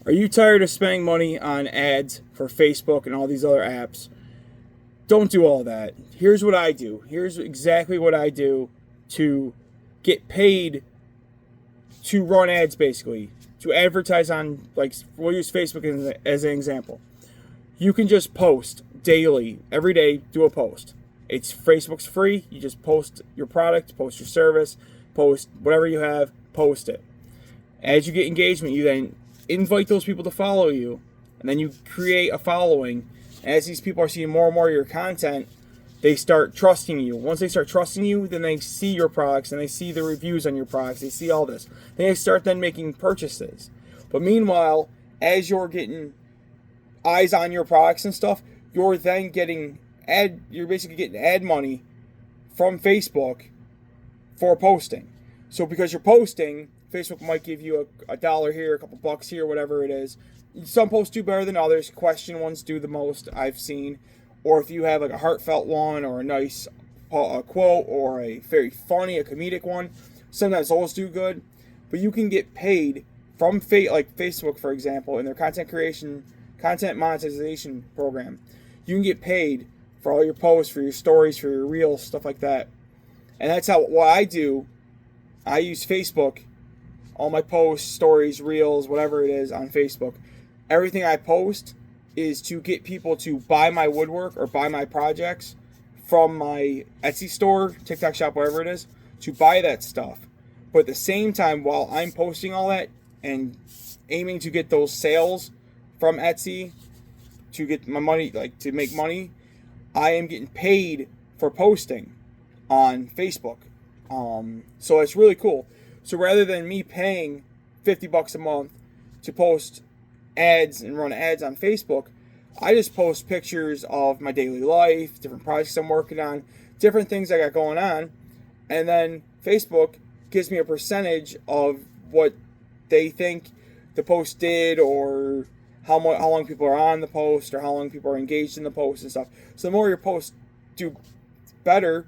Are you tired of spending money on ads for Facebook and all these other apps? Don't do all that. Here's what I do. Here's exactly what I do to get paid to run ads, basically, to advertise on, like, we'll use Facebook as an example. You can just post daily, every day, do a post. Facebook's free. You just post your product, post your service, post whatever you have, post it. As you get engagement, you then invite those people to follow you, and then you create a following. As these people are seeing more and more of your content, they start trusting you. Once they start trusting you, then they see your products and they see the reviews on your products. They see all this. Then they start then making purchases. But meanwhile, as you're getting eyes on your products and stuff, you're then getting you're basically getting ad money from Facebook for posting. So because you're posting, Facebook might give you a dollar here, a couple bucks here, whatever it is. Some posts do better than others. Question ones do the most, I've seen. Or if you have like a heartfelt one or a nice quote or a very funny, a comedic one, sometimes those do good. But you can get paid from like Facebook, for example, in their content monetization program. You can get paid for all your posts, for your stories, for your reels, stuff like that. And that's what I do. I use Facebook, all my posts, stories, reels, whatever it is on Facebook. Everything I post is to get people to buy my woodwork or buy my projects from my Etsy store, TikTok shop, whatever it is, to buy that stuff. But at the same time, while I'm posting all that and aiming to get those sales from Etsy to get my money, like to make money, I am getting paid for posting on Facebook. So it's really cool. So rather than me paying $50 a month to post ads and run ads on Facebook, I just post pictures of my daily life, different projects I'm working on, different things I got going on, and then Facebook gives me a percentage of what they think the post did, or how long people are on the post, or how long people are engaged in the post and stuff. So the more your posts do better,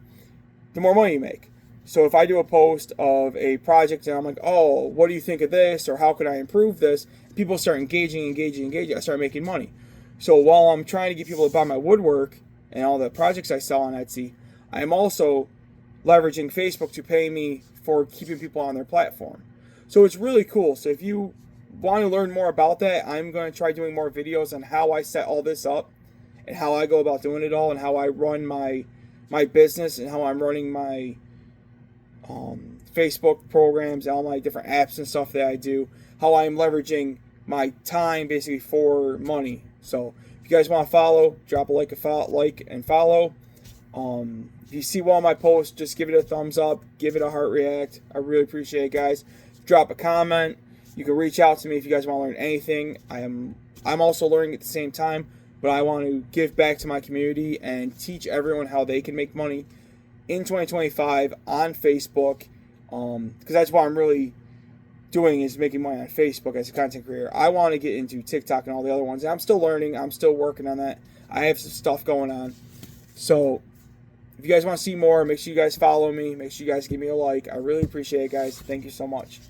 the more money you make. So if I do a post of a project and I'm like, oh, what do you think of this? Or how could I improve this? People start engaging. I start making money. So while I'm trying to get people to buy my woodwork and all the projects I sell on Etsy, I am also leveraging Facebook to pay me for keeping people on their platform. So it's really cool. So if you want to learn more about that, I'm going to try doing more videos on how I set all this up and how I go about doing it all and how I run my business and how I'm running my Facebook programs, all my different apps and stuff that I do, how I'm leveraging my time basically for money. So if you guys want to follow, drop a like and follow. If you see one of my posts, just give it a thumbs up, give it a heart react. I really appreciate it, guys. Drop a comment. You can reach out to me if you guys want to learn anything. I'm also learning at the same time, but I want to give back to my community and teach everyone how they can make money in 2025 on Facebook, because that's what I'm really doing, is making money on Facebook as a content creator. I want to get into TikTok and all the other ones, and I'm still learning. I'm still working on that. I have some stuff going on. So if you guys want to see more, make sure you guys follow me. Make sure you guys give me a like. I really appreciate it, guys. Thank you so much.